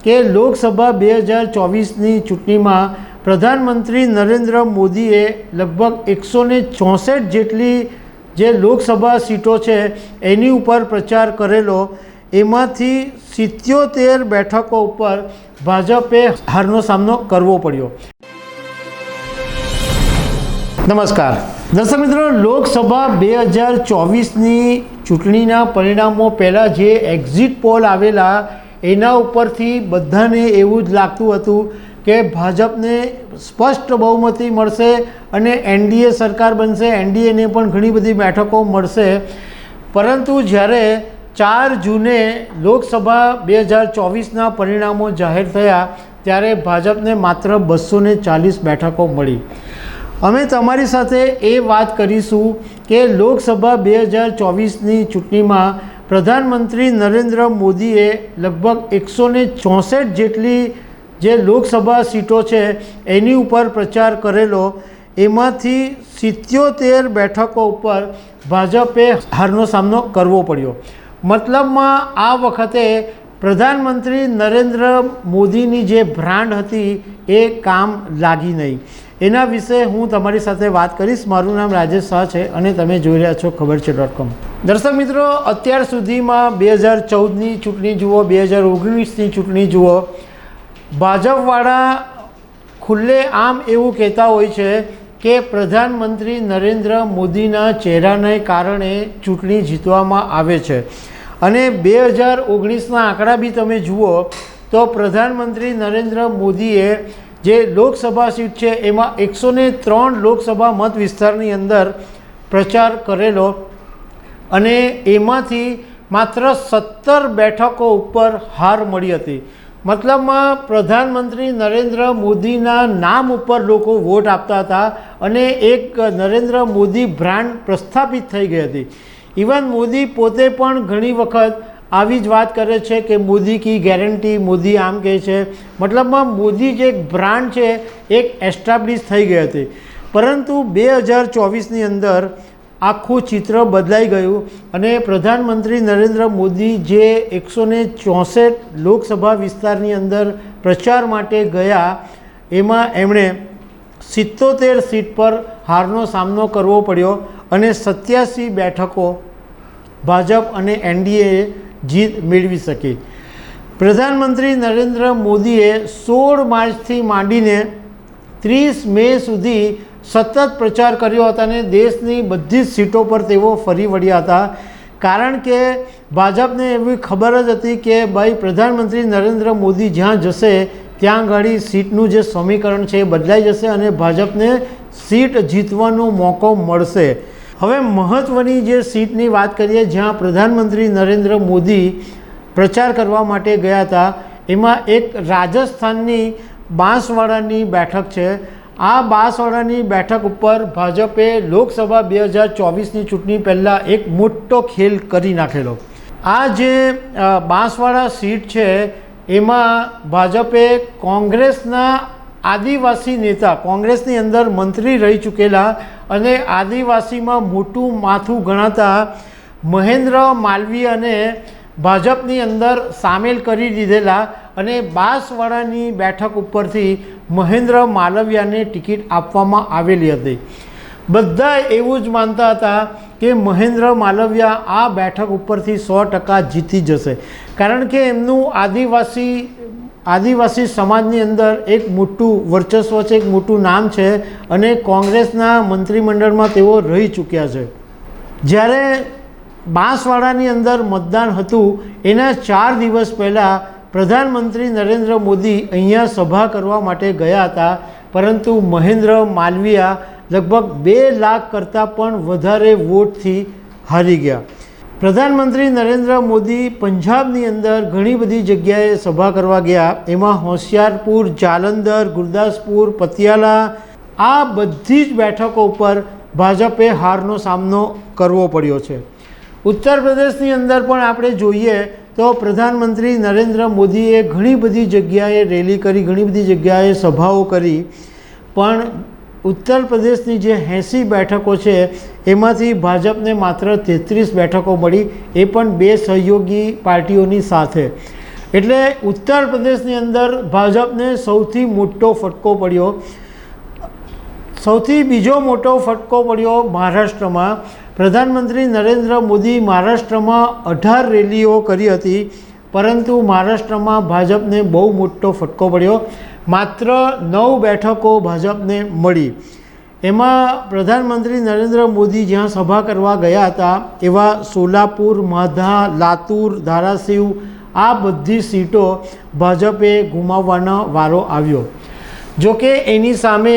કે લોકસભા 2024ની ચૂંટણીમાં પ્રધાનમંત્રી નરેન્દ્ર મોદીએ લગભગ 164 જેટલી જે લોકસભા સીટો છે એની ઉપર પ્રચાર કરેલો, એમાંથી 77 બેઠકો ઉપર ભાજપે હારનો સામનો કરવો પડ્યો। નમસ્કાર દર્શક મિત્રો, લોકસભા 2024ની ચૂંટણીના પરિણામો પહેલાં જે એક્ઝિટ પોલ આવેલા એના ઉપરથી બધાને એવું જ લાગતું હતું કે ભાજપને સ્પષ્ટ બહુમતી મળશે અને એનડીએ સરકાર બનશે, એનડીએને પણ ઘણી બધી બેઠકો મળશે। પરંતુ જ્યારે 4 જૂને લોકસભા 2024ના પરિણામો જાહેર થયા ત્યારે ભાજપને માત્ર 240 બેઠકો મળી। અમે તમારી સાથે એ વાત કરીશું કે લોકસભા 2024ની ચૂંટણીમાં પ્રધાનમંત્રી નરેન્દ્ર મોદીએ લગભગ 164 જેટલી જે લોકસભા સીટો છે એની ઉપર પ્રચાર કરેલો, એમાંથી 77 બેઠકો ઉપર ભાજપે હારનો સામનો કરવો પડ્યો। મતલબમાં આ વખતે પ્રધાનમંત્રી નરેન્દ્ર મોદીની જે બ્રાન્ડ હતી એ કામ લાગી નહીં। એના વિશે હું તમારી સાથે વાત કરીશ। મારું નામ રાજેશ શાહ છે અને તમે જોઈ રહ્યા છો ખબરછે.com। દર્શક મિત્રો, અત્યાર સુધીમાં 2014ની ચૂંટણી જુઓ, 2019ની ચૂંટણી જુઓ, ભાજપવાળા ખુલ્લે આમ એવું કહેતા હોય છે કે પ્રધાનમંત્રી નરેન્દ્ર મોદીના ચહેરાને કારણે ચૂંટણી જીતવામાં આવે છે। અને 2019ના આંકડા બી તમે જુઓ તો પ્રધાનમંત્રી નરેન્દ્ર મોદીએ જે લોકસભા સીટ છે એમાં 103 લોકસભા મત વિસ્તારની અંદર પ્રચાર કરેલો અને એમાંથી માત્ર 17 બેઠકો ઉપર હાર મળી હતી। મતલબમાં પ્રધાનમંત્રી નરેન્દ્ર મોદીના નામ ઉપર લોકો વોટ આપતા હતા અને એક નરેન્દ્ર મોદી બ્રાન્ડ પ્રસ્થાપિત થઈ ગઈ હતી। ઇવન મોદી પોતે પણ ઘણી વખત આવી જ વાત કરે છે કે મોદી કી ગેરંટી, મોદી આમ કહે છે। મતલબમાં મોદી જે એક બ્રાન્ડ છે એક એસ્ટાબ્લિશ થઈ ગઈ હતી। પરંતુ 2024ની અંદર આખું ચિત્ર બદલાઈ ગયું અને પ્રધાનમંત્રી નરેન્દ્ર મોદી જે 164 લોકસભા વિસ્તારની અંદર પ્રચાર માટે ગયા એમાં એમણે 77 સીટ પર હારનો સામનો કરવો પડ્યો અને 87 બેઠકો ભાજપ અને એનડીએ જીત મેળવી શકી। પ્રધાનમંત્રી નરેન્દ્ર મોદીએ 16 માર્ચથી માંડીને 30 મે સુધી સતત પ્રચાર કર્યો હતો અને દેશની બધી જ સીટો પર તેઓ ફરી વળ્યા હતા। કારણ કે ભાજપને એવી ખબર જ હતી કે ભાઈ પ્રધાનમંત્રી નરેન્દ્ર મોદી જ્યાં જશે ત્યાં આગળ સીટનું જે સમીકરણ છે એ બદલાઈ જશે અને ભાજપને સીટ જીતવાનો મોકો મળશે। હવે મહત્ત્વની જે સીટની વાત કરીએ જ્યાં પ્રધાનમંત્રી નરેન્દ્ર મોદી પ્રચાર કરવા માટે ગયા હતા એમાં એક રાજસ્થાનની બાંસવાડાની બેઠક છે। આ બાંસવાડાની બેઠક ઉપર ભાજપે લોકસભા 2024ની ચૂંટણી પહેલાં એક મોટો ખેલ કરી નાખેલો। આ જે બાંસવાડા સીટ છે એમાં ભાજપે કોંગ્રેસના આદિવાસી નેતા, કોંગ્રેસની અંદર મંત્રી રહી ચૂકેલા અને આદિવાસીમાં મોટું માથું ગણાતા મહેન્દ્ર માલવીયાને ભાજપની અંદર સામેલ કરી દીધેલા અને બાંસવાડાની બેઠક ઉપરથી મહેન્દ્ર માલવીયાને ટિકિટ આપવામાં આવેલી હતી। બધા એવું જ માનતા હતા કે મહેન્દ્ર માલવીયા આ બેઠક ઉપરથી 100% જીતી જશે, કારણ કે એમનું આદિવાસી સમાજની અંદર એક મોટું વર્ચસ્વ છે, એક મોટું નામ છે અને કોંગ્રેસના મંત્રીમંડળમાં તેઓ રહી ચૂક્યા છે। જ્યારે બાંસવાડાની અંદર મતદાન હતું એના 4 દિવસ પહેલાં પ્રધાનમંત્રી નરેન્દ્ર મોદી અહીંયા સભા કરવા માટે ગયા હતા, પરંતુ મહેન્દ્ર માલવીયા લગભગ 2 લાખ કરતાં પણ વધારે વોટથી હારી ગયા। પ્રધાનમંત્રી નરેન્દ્ર મોદી પંજાબની અંદર ઘણી બધી જગ્યાએ સભા કરવા ગયા, એમાં હોશિયારપુર, જાલંધર, ગુરદાસપુર, પતિયાલા, આ બધી જ બેઠકો ઉપર ભાજપે હારનો સામનો કરવો પડ્યો છે। ઉત્તર પ્રદેશની અંદર પણ આપણે જોઈએ તો પ્રધાનમંત્રી નરેન્દ્ર મોદીએ ઘણી બધી જગ્યાએ રેલી કરી, ઘણી બધી જગ્યાએ સભાઓ કરી, પણ ઉત્તર પ્રદેશની જે 80 બેઠકો છે એમાંથી ભાજપને માત્ર 33 બેઠકો મળી, એ પણ 2 સહયોગી પાર્ટીઓની સાથે। એટલે ઉત્તર પ્રદેશની અંદર ભાજપને સૌથી મોટો ફટકો પડ્યો. સૌથી બીજો મોટો ફટકો પડ્યો મહારાષ્ટ્રમાં. પ્રધાનમંત્રી નરેન્દ્ર મોદી મહારાષ્ટ્રમાં 18 રેલીઓ કરી હતી, પરંતુ મહારાષ્ટ્રમાં ભાજપને બહુ મોટો ફટકો પડ્યો. માત્ર 9 બેઠકો ભાજપને મળી. એમાં પ્રધાનમંત્રી નરેન્દ્ર મોદી જ્યાં સભા કરવા ગયા હતા એવા સોલાપુર, માધા, લાતુર, ધારાશિવ આ બધી સીટો ભાજપે ગુમાવવાનો વારો આવ્યો. જોકે એની સામે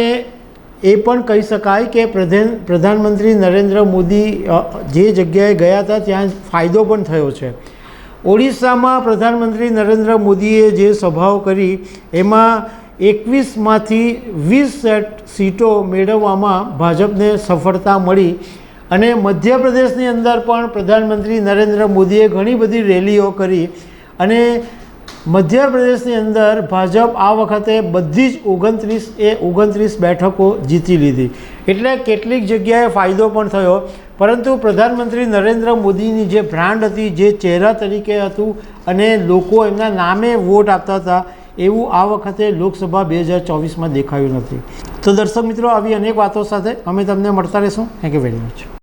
એ પણ કહી શકાય કે પ્રધાનમંત્રી નરેન્દ્ર મોદી જે જગ્યાએ ગયા હતા ત્યાં ફાયદો પણ થયો છે. ઓડિશામાં પ્રધાનમંત્રી નરેન્દ્ર મોદીએ જે સભાઓ કરી એમાં 21માંથી 20 સીટો મેળવવામાં ભાજપને સફળતા મળી. અને મધ્યપ્રદેશની અંદર પણ પ્રધાનમંત્રી નરેન્દ્ર મોદીએ ઘણી બધી રેલીઓ કરી અને મધ્યપ્રદેશની અંદર ભાજપ આ વખતે બધી જ 29 બેઠકો જીતી લીધી. એટલે કેટલીક જગ્યાએ ફાયદો પણ થયો, પરંતુ પ્રધાનમંત્રી નરેન્દ્ર મોદીની જે બ્રાન્ડ હતી, જે ચહેરા તરીકે હતું અને લોકો એમના નામે વોટ આપતા હતા, એવું આ વખતે લોકસભા 2024માં દેખાયું નથી. તો દર્શક મિત્રો, આવી અનેક વાતો સાથે અમે તમને મળતા રહીશું. Thank you very much.